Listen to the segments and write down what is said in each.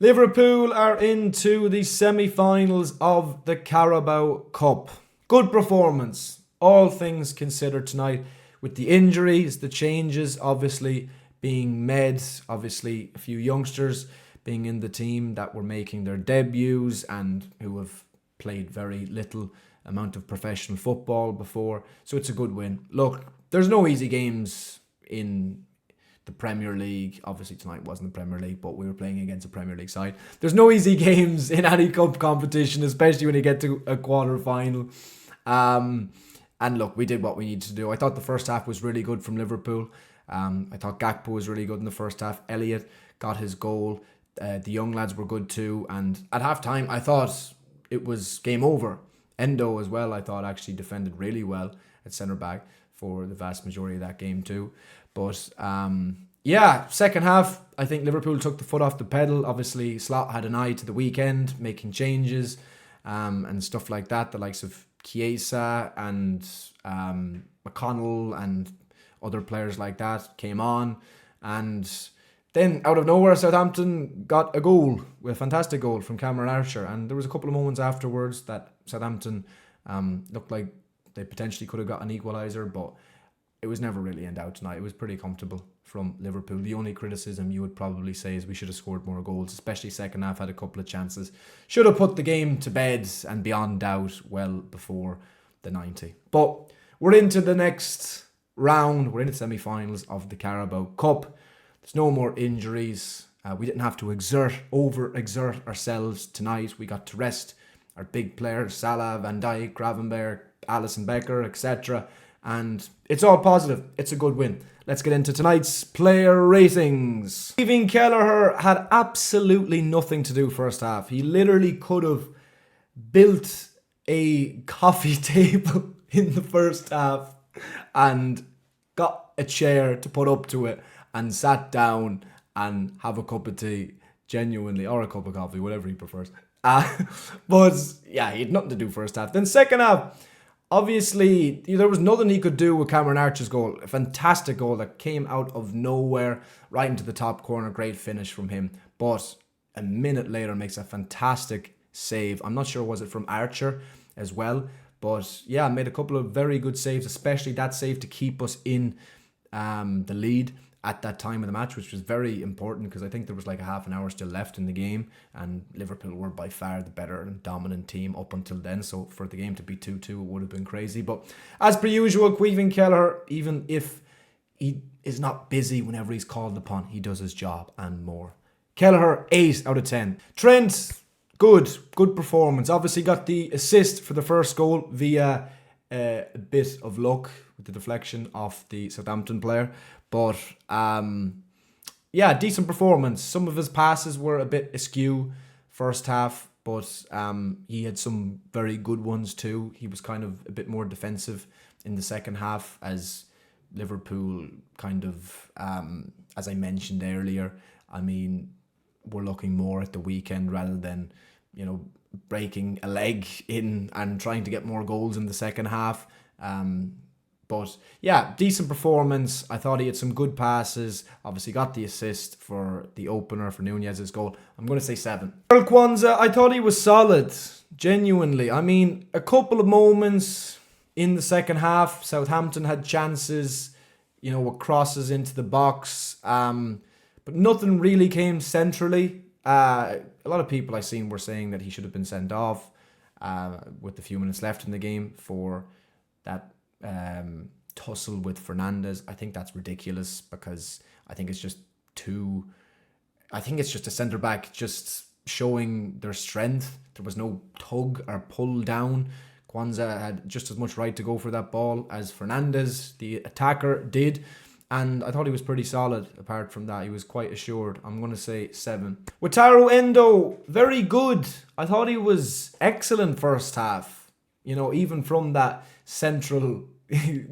Liverpool are into the semi-finals of the Carabao Cup. Good performance, all things considered tonight, with the injuries, the changes obviously being made, obviously a few youngsters being in the team that were making their debuts and who have played very little amount of professional football before. So it's a good win. Look, there's no easy games in the Premier League. Obviously tonight wasn't the Premier League, but we were playing against a Premier League side. There's no easy games in any cup competition, especially when you get to a quarter final. And look, we did what we needed to do. I thought the first half was really good from Liverpool. I thought Gakpo was really good in the first half. Elliott got his goal. The young lads were good too. And at half-time, I thought it was game over. Endo as well, I thought actually defended really well at centre-back for the vast majority of that game too. But second half, I think Liverpool took the foot off the pedal. Obviously, Slot had an eye to the weekend, making changes and stuff like that. The likes of Chiesa and McConnell and other players like that came on. And then out of nowhere, Southampton got a goal, a fantastic goal from Cameron Archer. And there was a couple of moments afterwards that Southampton looked like they potentially could have got an equaliser, but it was never really in doubt tonight. It was pretty comfortable from Liverpool. The only criticism you would probably say is we should have scored more goals, especially second half, had a couple of chances. Should have put the game to bed and beyond doubt well before the 90. But we're into the next round. We're into the semi-finals of the Carabao Cup. There's no more injuries. We didn't have to overexert ourselves tonight. We got to rest our big players, Salah, Van Dijk, Gravenberch, Alisson Becker, etc. And it's all positive. It's a good win. Let's get into tonight's player ratings. Stephen Kelleher had absolutely nothing to do first half. He literally could have built a coffee table in the first half and got a chair to put up to it and sat down and have a cup of tea, genuinely, or a cup of coffee, whatever he prefers. But yeah, he had nothing to do first half. Then second half, obviously, there was nothing he could do with Cameron Archer's goal. A fantastic goal that came out of nowhere, right into the top corner. Great finish from him. But a minute later makes a fantastic save. I'm not sure, was it from Archer as well? But yeah, made a couple of very good saves, especially that save to keep us in the lead at that time of the match, which was very important because I think there was like a half an hour still left in the game and Liverpool were by far the better and dominant team up until then. So for the game to be 2-2, it would have been crazy. But as per usual, Stephen Kelleher, even if he is not busy whenever he's called upon, he does his job and more. Kelleher, 8 out of 10. Trent, good performance. Obviously got the assist for the first goal via a bit of luck with the deflection of the Southampton player. But decent performance. Some of his passes were a bit askew first half, but he had some very good ones too. He was kind of a bit more defensive in the second half as Liverpool kind of, as I mentioned earlier, I mean, we're looking more at the weekend rather than, breaking a leg in and trying to get more goals in the second half. But yeah, decent performance. I thought he had some good passes. Obviously got the assist for the opener for Nunez's goal. I'm going to say 7. Earl Kwanzaa, I thought he was solid. Genuinely. I mean, a couple of moments in the second half. Southampton had chances, with crosses into the box. But nothing really came centrally. A lot of people I seen were saying that he should have been sent off with the few minutes left in the game for that tussle with Fernandes. I think that's ridiculous because I think it's just a centre back just showing their strength. There was no tug or pull down. Kwanzaa had just as much right to go for that ball as Fernandes, the attacker, did. And I thought he was pretty solid. Apart from that, he was quite assured. I'm going to say 7. Wataru Endo, very good. I thought he was excellent first half. Even from that central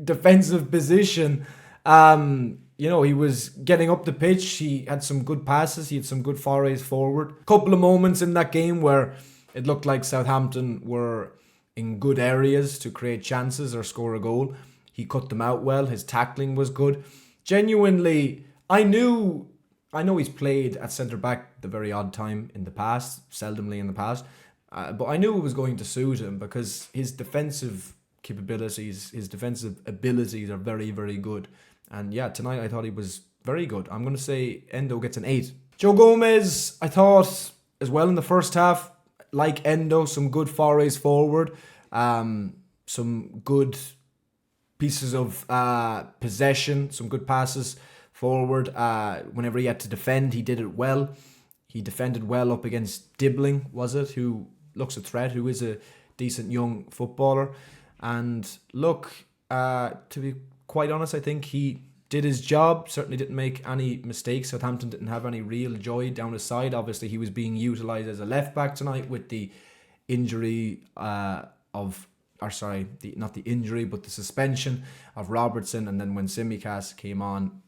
defensive position. He was getting up the pitch. He had some good passes. He had some good forays forward. Couple of moments in that game where it looked like Southampton were in good areas to create chances or score a goal. He cut them out well. His tackling was good. Genuinely, I knew I know he's played at centre back the very odd time in the past, seldomly in the past, but I knew it was going to suit him because his defensive capabilities, his defensive abilities are very, very good. And yeah, tonight I thought he was very good. I'm going to say Endo gets an 8. Joe Gomez, I thought as well in the first half, like Endo, some good forays forward, some good pieces of possession, some good passes forward. Whenever he had to defend, he did it well. He defended well up against Dibbling, was it, who looks a threat, who is a decent young footballer. And look, to be quite honest, I think he did his job, certainly didn't make any mistakes. Southampton didn't have any real joy down his side. Obviously, he was being utilised as a left-back tonight with the injury not the injury, but the suspension of Robertson. And then when Simicast came on,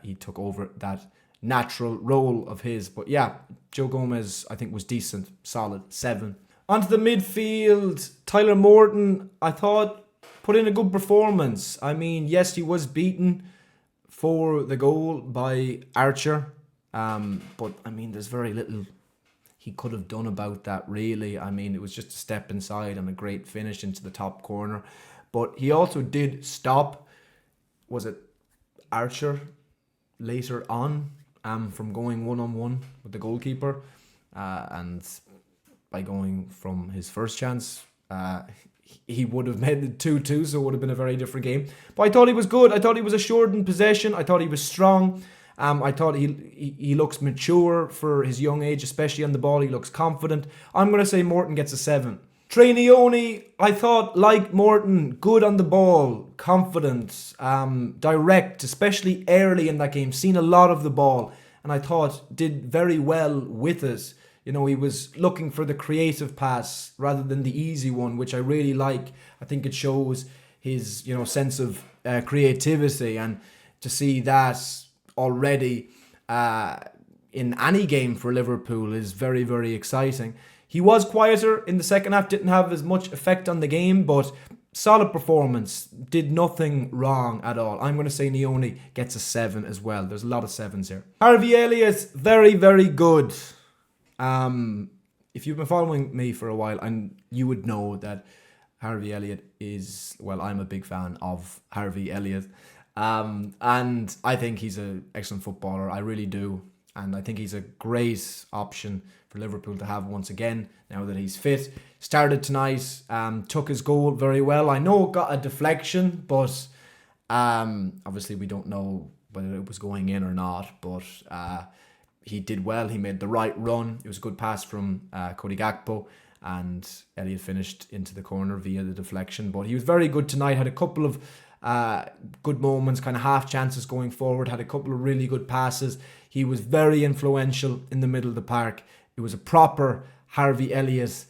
he took over that natural role of his. But yeah, Joe Gomez, I think, was decent, solid, 7. Onto the midfield, Tyler Morton, I thought, put in a good performance. I mean, yes, he was beaten for the goal by Archer. But, I mean, there's very little he could have done about that, really. I mean, it was just a step inside and a great finish into the top corner. But he also did stop, was it Archer, later on, from going one-on-one with the goalkeeper. And by going from his first chance, he would have made it 2-2, so it would have been a very different game. But I thought he was good. I thought he was assured in possession. I thought he was strong. I thought he looks mature for his young age, especially on the ball. He looks confident. I'm going to say Morton gets a 7. Trainioni, I thought, like Morton, good on the ball, confident, direct, especially early in that game. Seen a lot of the ball, and I thought did very well with it. You know, he was looking for the creative pass rather than the easy one, which I really like. I think it shows his, sense of creativity, and to see that already in any game for Liverpool is very, very exciting. He was quieter in the second half, didn't have as much effect on the game, but solid performance, did nothing wrong at all. I'm going to say Nioni gets a 7 as well. There's a lot of 7s here. Harvey Elliott, very, very good. If you've been following me for a while, and you would know that Harvey Elliott is, well, I'm a big fan of Harvey Elliott. And I think he's an excellent footballer. I really do. And I think he's a great option for Liverpool to have once again, now that he's fit. Started tonight, took his goal very well. I know it got a deflection, but obviously we don't know whether it was going in or not. But he did well. He made the right run. It was a good pass from Cody Gakpo. And Elliott finished into the corner via the deflection. But he was very good tonight. Had a couple of good moments, kind of half chances going forward, had a couple of really good passes. He was very influential in the middle of the park. It was a proper Harvey Elliott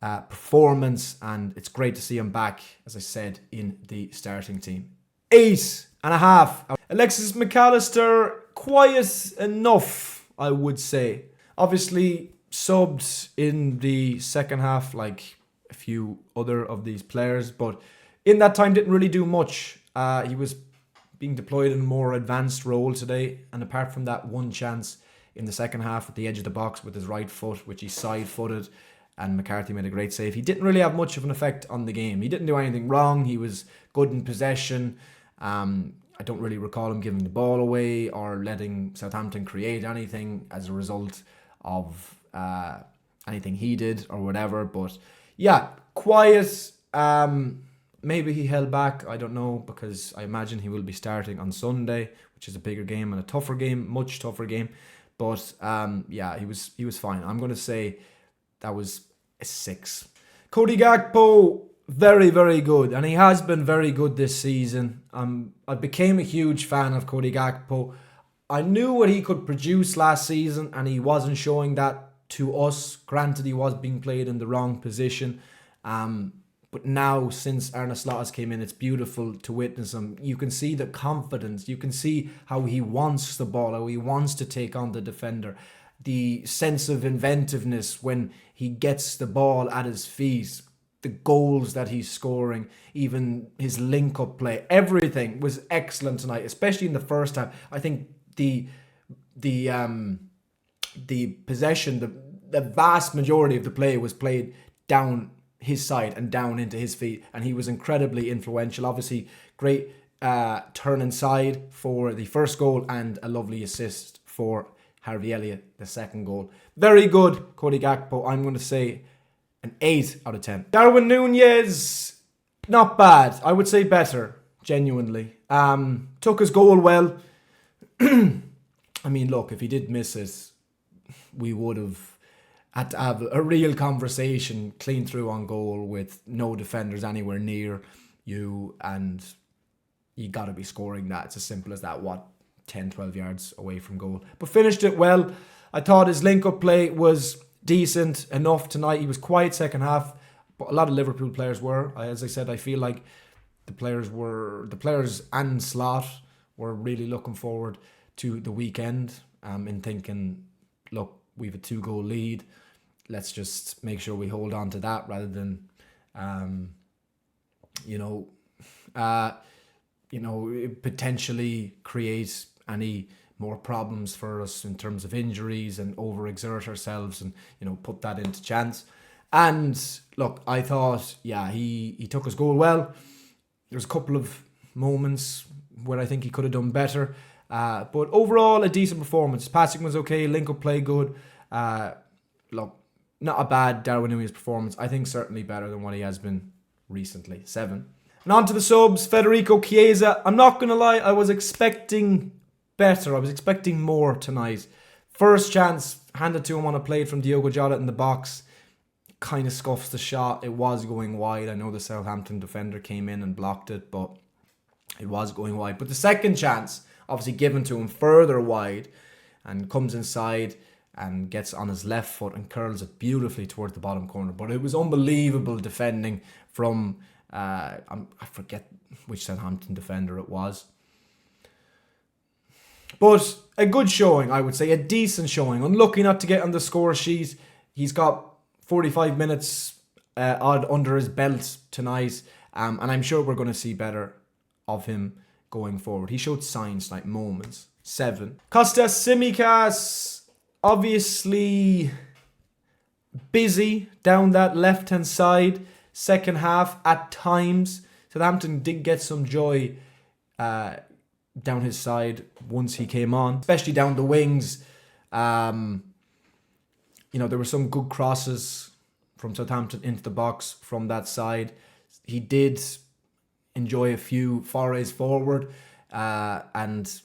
performance, and it's great to see him back, as I said, in the starting team. 8.5. Alexis McAllister, quiet enough, I would say. Obviously subbed in the second half like a few other of these players, but in that time didn't really do much. He was being deployed in a more advanced role today, and apart from that one chance in the second half at the edge of the box with his right foot, which he side-footed, and McCarthy made a great save, he didn't really have much of an effect on the game. He didn't do anything wrong. He was good in possession. I don't really recall him giving the ball away or letting Southampton create anything as a result of anything he did or whatever. But yeah, quiet. Maybe he held back, I don't know, because I imagine he will be starting on Sunday, which is a bigger game and a tougher game, much tougher game. But yeah, he was fine. I'm going to say that was a 6. Cody Gakpo, very, very good. And he has been very good this season. I became a huge fan of Cody Gakpo. I knew what he could produce last season, and he wasn't showing that to us. Granted, he was being played in the wrong position. But now, since Arne Slot came in, it's beautiful to witness him. You can see the confidence. You can see how he wants the ball, how he wants to take on the defender. The sense of inventiveness when he gets the ball at his feet. The goals that he's scoring. Even his link-up play. Everything was excellent tonight, especially in the first half. I think the the possession, the vast majority of the play was played down his side and down into his feet, and he was incredibly influential. Obviously, great turn inside for the first goal and a lovely assist for Harvey Elliott, the second goal. Very good, Cody Gakpo. I'm going to say an 8 out of 10. Darwin Núñez, not bad. I would say better, genuinely. Took his goal well. I mean, look, if he did miss it, we would have had to have a real conversation, clean through on goal with no defenders anywhere near you, and you got to be scoring that. It's as simple as that. 10, 12 yards away from goal. But finished it well. I thought his link-up play was decent enough tonight. He was quiet second half, but a lot of Liverpool players were. As I said, I feel like the players and Slot were really looking forward to the weekend in thinking, look, we have a 2-goal lead. Let's just make sure we hold on to that rather than, potentially create any more problems for us in terms of injuries and overexert ourselves and, put that into chance. And look, I thought, he took his goal well. There's a couple of moments where I think he could have done better. But overall, a decent performance. Passing was okay. Link-up play good. Look, not a bad Darwin Núñez performance. I think certainly better than what he has been recently. 7. And on to the subs. Federico Chiesa. I'm not going to lie. I was expecting better. I was expecting more tonight. First chance handed to him on a play from Diogo Jota in the box. Kind of scuffs the shot. It was going wide. I know the Southampton defender came in and blocked it, but it was going wide. But the second chance, obviously given to him further wide, and comes inside and gets on his left foot and curls it beautifully towards the bottom corner. But it was unbelievable defending from, I forget which Southampton defender it was. But a good showing, I would say, a decent showing. Unlucky not to get on the score sheet. He's got 45 minutes odd under his belt tonight, and I'm sure we're going to see better of him going forward. He showed signs, like moments. 7. Kostas Tsimikas, obviously busy down that left-hand side. Second half, at times, Southampton did get some joy down his side once he came on, especially down the wings. There were some good crosses from Southampton into the box from that side. He did enjoy a few forays forward and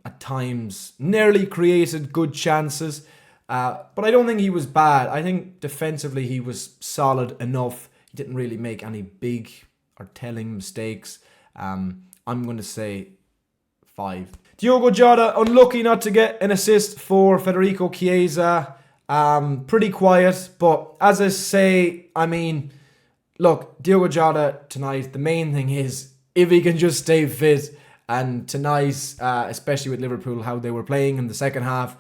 at times nearly created good chances. But I don't think he was bad. I think defensively he was solid enough. He didn't really make any big or telling mistakes. I'm going to say 5. Diogo Jota, unlucky not to get an assist for Federico Chiesa. Pretty quiet, but as I say, look, Diogo Jota tonight, the main thing is if he can just stay fit. And tonight, especially with Liverpool, how they were playing in the second half,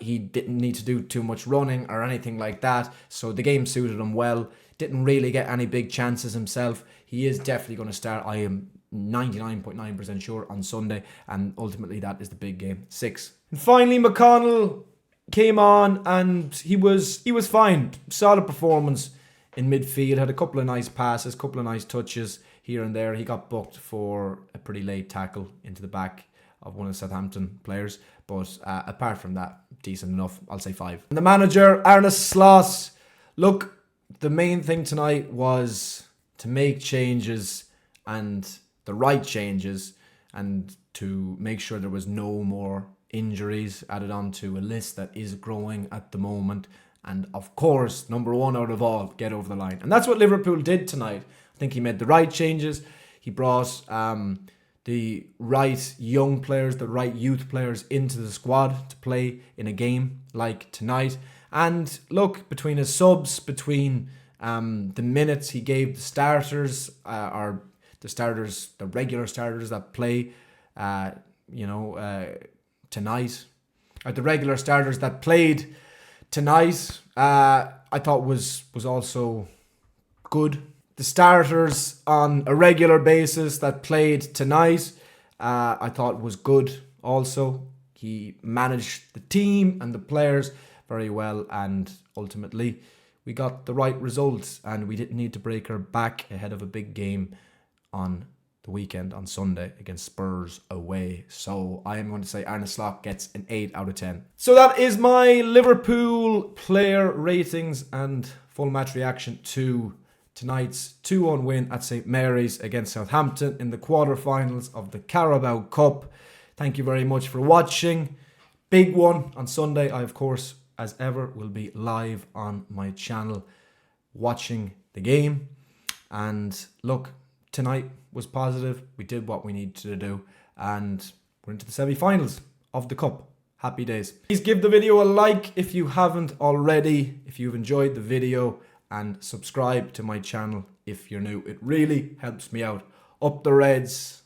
he didn't need to do too much running or anything like that. So the game suited him well. Didn't really get any big chances himself. He is definitely going to start, I am 99.9% sure, on Sunday. And ultimately, that is the big game. 6. And finally, McConnell came on and he was fine. Solid performance in midfield. Had a couple of nice passes, couple of nice touches here and there. He got booked for a pretty late tackle into the back of one of the Southampton players. But apart from that, decent enough. I'll say 5. And the manager, Arne Slot. Look, the main thing tonight was to make changes, and the right changes, and to make sure there was no more injuries added onto a list that is growing at the moment. And of course, number one out of all, get over the line. And that's what Liverpool did tonight. I think he made the right changes. He brought the right young players, the right youth players into the squad to play in a game like tonight. And look, between his subs, between the minutes he gave the starters, or the regular starters that play, tonight, or the regular starters that played tonight, I thought was also good. The starters on a regular basis that played tonight, I thought was good also. He managed the team and the players very well, and ultimately we got the right results, and we didn't need to break our back ahead of a big game on the weekend on Sunday against Spurs away. So I am going to say Arne Slot gets an 8 out of 10. So that is my Liverpool player ratings and full match reaction to tonight's 2-1 win at St Mary's against Southampton in the quarterfinals of the Carabao Cup. Thank you very much for watching. Big one on Sunday. I, of course, as ever, will be live on my channel watching the game. And look, tonight was positive. We did what we needed to do, and we're into the semi-finals of the Cup. Happy days. Please give the video a like if you haven't already, if you've enjoyed the video, and subscribe to my channel if you're new. It really helps me out. Up the Reds.